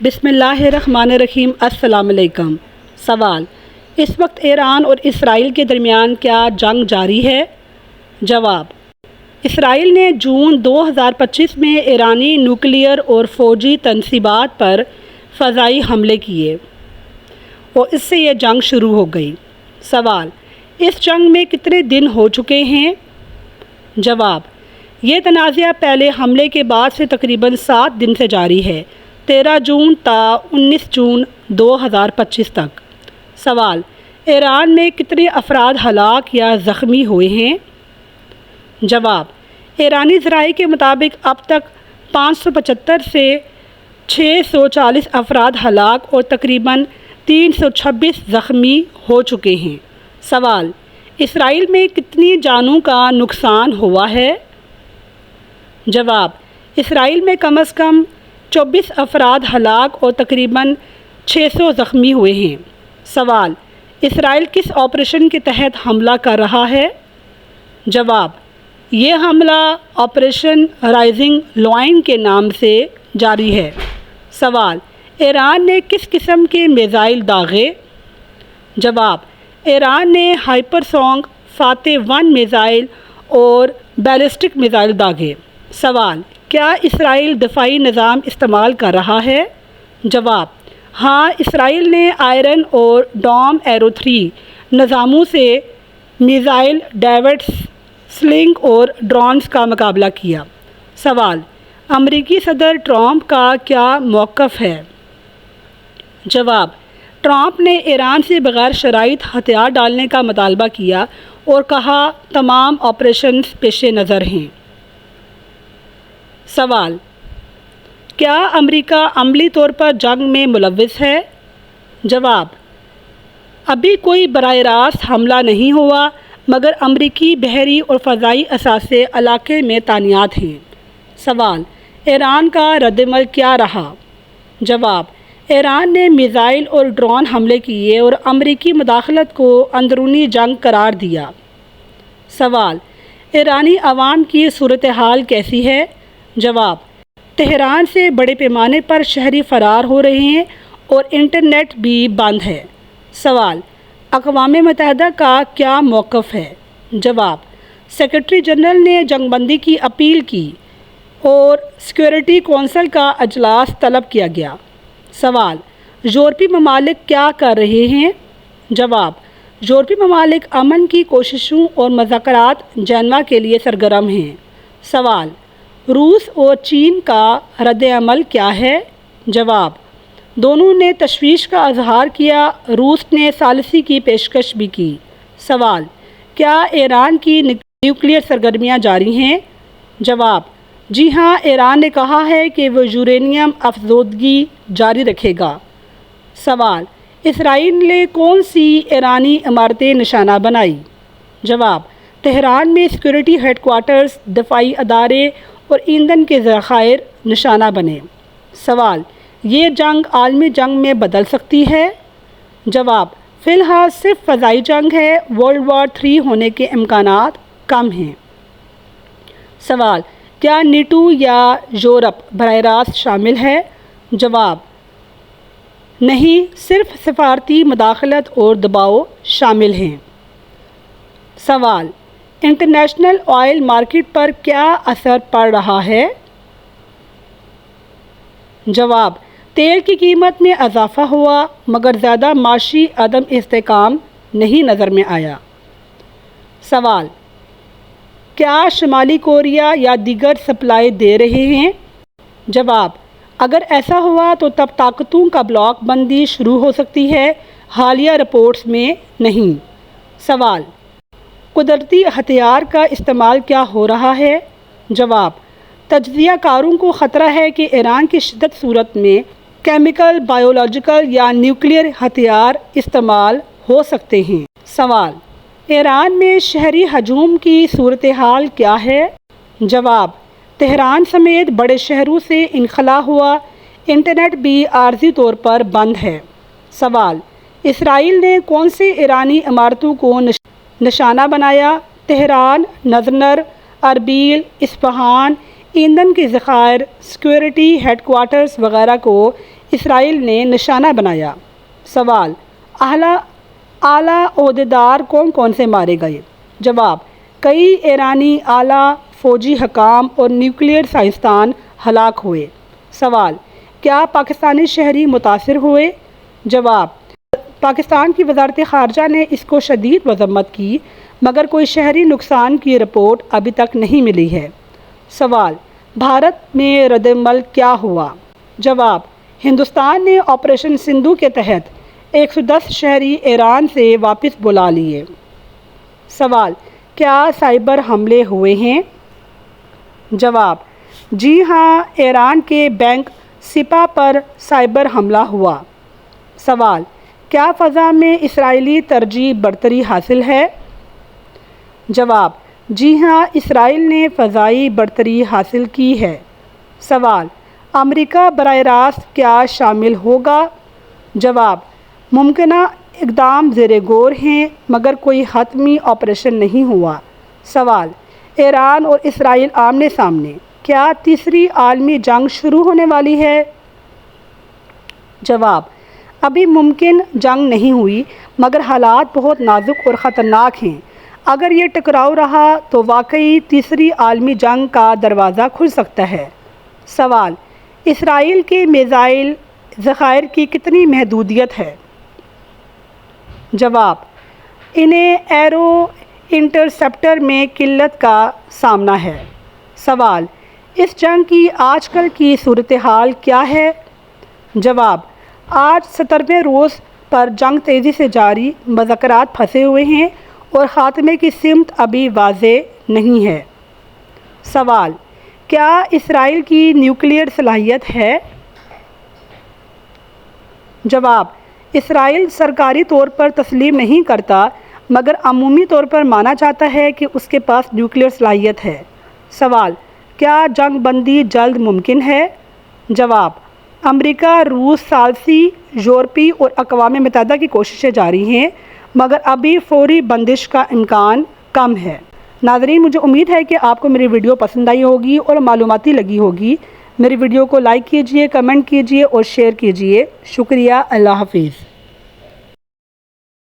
بسم اللہ الرحمن الرحیم۔ السلام علیکم۔ سوال: اس وقت ایران اور اسرائیل کے درمیان کیا جنگ جاری ہے؟ جواب: اسرائیل نے جون 2025 میں ایرانی نیوکلیئر اور فوجی تنصیبات پر فضائی حملے کیے اور اس سے یہ جنگ شروع ہو گئی۔ سوال: اس جنگ میں کتنے دن ہو چکے ہیں؟ جواب: یہ تنازعہ پہلے حملے کے بعد سے تقریباً 7 دن سے جاری ہے، 13 جون تا 19 جون 2025 تک۔ سوال: ایران میں کتنے افراد ہلاک یا زخمی ہوئے ہیں؟ جواب: ایرانی ذرائع کے مطابق اب تک 575 سے 640 افراد ہلاک اور تقریباً 326 زخمی ہو چکے ہیں۔ سوال: اسرائیل میں کتنی جانوں کا نقصان ہوا ہے؟ جواب: اسرائیل میں کم از کم 24 افراد ہلاک اور تقریباً 600 زخمی ہوئے ہیں۔ سوال: اسرائیل کس آپریشن کے تحت حملہ کر رہا ہے؟ جواب: یہ حملہ آپریشن رائزنگ لائن کے نام سے جاری ہے۔ سوال: ایران نے کس قسم کے میزائل داغے؟ جواب: ایران نے ہائپرسونک فاتح 1 میزائل اور بیلسٹک میزائل داغے۔ سوال: کیا اسرائیل دفاعی نظام استعمال کر رہا ہے؟ جواب: ہاں، اسرائیل نے آئرن اور ڈوم ایرو 3 نظاموں سے میزائل ڈیوڈس، سلنگ اور ڈرونز کا مقابلہ کیا۔ سوال: امریکی صدر ٹرمپ کا کیا موقف ہے؟ جواب: ٹرمپ نے ایران سے بغیر شرائط ہتھیار ڈالنے کا مطالبہ کیا اور کہا تمام آپریشنز پیش نظر ہیں۔ سوال: کیا امریکہ عملی طور پر جنگ میں ملوث ہے؟ جواب: ابھی کوئی براہ راست حملہ نہیں ہوا، مگر امریکی بحری اور فضائی اثاثے علاقے میں تعینات ہیں۔ سوال: ایران کا ردعمل کیا رہا؟ جواب: ایران نے میزائل اور ڈرون حملے کیے اور امریکی مداخلت کو اندرونی جنگ قرار دیا۔ سوال: ایرانی عوام کی صورتحال کیسی ہے؟ جواب: تہران سے بڑے پیمانے پر شہری فرار ہو رہے ہیں اور انٹرنیٹ بھی بند ہے۔ سوال: اقوام متحدہ کا کیا موقف ہے؟ جواب: سیکرٹری جنرل نے جنگ بندی کی اپیل کی اور سیکورٹی کونسل کا اجلاس طلب کیا گیا۔ سوال: یورپی ممالک کیا کر رہے ہیں؟ جواب: یورپی ممالک امن کی کوششوں اور مذاکرات جنیوا کے لیے سرگرم ہیں۔ سوال: روس اور چین کا رد عمل کیا ہے؟ جواب: دونوں نے تشویش کا اظہار کیا، روس نے ثالثی کی پیشکش بھی کی۔ سوال: کیا ایران کی نیوکلیئر سرگرمیاں جاری ہیں؟ جواب: جی ہاں، ایران نے کہا ہے کہ وہ یورینیم افزودگی جاری رکھے گا۔ سوال: اسرائیل نے کون سی ایرانی عمارتیں نشانہ بنائی؟ جواب: تہران میں سیکورٹی ہیڈ کوارٹرز، دفاعی ادارے اور ایندھن کے ذخائر نشانہ بنے۔ سوال: یہ جنگ عالمی جنگ میں بدل سکتی ہے؟ جواب: فی الحال صرف فضائی جنگ ہے، ورلڈ وار 3 ہونے کے امکانات کم ہیں۔ سوال: کیا نیٹو یا یورپ براہ راست شامل ہے؟ جواب: نہیں، صرف سفارتی مداخلت اور دباؤ شامل ہیں۔ سوال: انٹرنیشنل آئل مارکیٹ پر کیا اثر پڑ رہا ہے؟ جواب: تیل کی قیمت میں اضافہ ہوا، مگر زیادہ معاشی عدم استحکام نہیں نظر میں آیا۔ سوال: کیا شمالی کوریا یا دیگر سپلائی دے رہے ہیں؟ جواب: اگر ایسا ہوا تو تب طاقتوں کا بلاک بندی شروع ہو سکتی ہے، حالیہ رپورٹس میں نہیں۔ سوال: قدرتی ہتھیار کا استعمال کیا ہو رہا ہے؟ جواب: تجزیہ کاروں کو خطرہ ہے کہ ایران کی شدید صورت میں کیمیکل، بایولوجیکل یا نیوکلیئر ہتھیار استعمال ہو سکتے ہیں۔ سوال: ایران میں شہری ہجوم کی صورتحال کیا ہے؟ جواب: تہران سمیت بڑے شہروں سے انخلا ہوا، انٹرنیٹ بھی عارضی طور پر بند ہے۔ سوال: اسرائیل نے کون سے ایرانی عمارتوں کو نشانہ بنایا؟ تہران، نزنر، اربیل، اصفہان، ایندھن کے ذخائر، سیکورٹی ہیڈ کوارٹرز وغیرہ کو اسرائیل نے نشانہ بنایا؟ سوال، اعلیٰ عہدیدار کون کون سے مارے گئے؟ جواب، کئی ایرانی اعلیٰ فوجی حکام اور نیوکلیئر سائنسدان ہلاک ہوئے۔ سوال، کیا پاکستانی شہری متاثر ہوئے؟ جواب، پاکستان کی وزارت خارجہ نے اس کو شدید مذمت کی، مگر کوئی شہری نقصان کی رپورٹ ابھی تک نہیں ملی ہے۔ سوال، بھارت میں رد عمل کیا ہوا؟ جواب، ہندوستان نے آپریشن سندھو کے تحت 110 شہری ایران سے واپس بلا لیے۔ سوال، کیا سائبر حملے ہوئے ہیں؟ جواب، جی ہاں، ایران کے بینک سپا پر سائبر حملہ ہوا۔ سوال، کیا فضا میں اسرائیلی ترجیح برتری حاصل ہے؟ جواب، جی ہاں، اسرائیل نے فضائی برتری حاصل کی ہے۔ سوال، امریکہ براہ راست کیا شامل ہوگا؟ جواب، ممکنہ اقدام زیر غور ہیں، مگر کوئی حتمی آپریشن نہیں ہوا۔ سوال، ایران اور اسرائیل آمنے سامنے، کیا تیسری عالمی جنگ شروع ہونے والی ہے؟ جواب، ابھی ممکن جنگ نہیں ہوئی، مگر حالات بہت نازک اور خطرناک ہیں۔ اگر یہ ٹکراؤ رہا تو واقعی تیسری عالمی جنگ کا دروازہ کھل سکتا ہے۔ سوال، اسرائیل کے میزائل ذخائر کی کتنی محدودیت ہے؟ جواب، انہیں ایرو انٹرسیپٹر میں قلت کا سامنا ہے۔ سوال، اس جنگ کی آج کل کی صورتحال کیا ہے؟ جواب، آج 70ویں روز پر جنگ تیزی سے جاری، مذاکرات پھنسے ہوئے ہیں اور خاتمے کی سمت ابھی واضح نہیں ہے۔ سوال، کیا اسرائیل کی نیوکلیئر صلاحیت ہے؟ جواب، اسرائیل سرکاری طور پر تسلیم نہیں کرتا، مگر عمومی طور پر مانا جاتا ہے کہ اس کے پاس نیوکلیئر صلاحیت ہے۔ سوال، کیا جنگ بندی جلد ممکن ہے؟ جواب، امریکہ، روس، ثالثی، یورپی اور اقوام متحدہ کی کوششیں جاری ہیں، مگر ابھی فوری بندش کا امکان کم ہے۔ ناظرین، مجھے امید ہے کہ آپ کو میری ویڈیو پسند آئی ہوگی اور معلوماتی لگی ہوگی۔ میری ویڈیو کو لائک کیجئے، کمنٹ کیجئے اور شیئر کیجئے۔ شکریہ، اللہ حافظ۔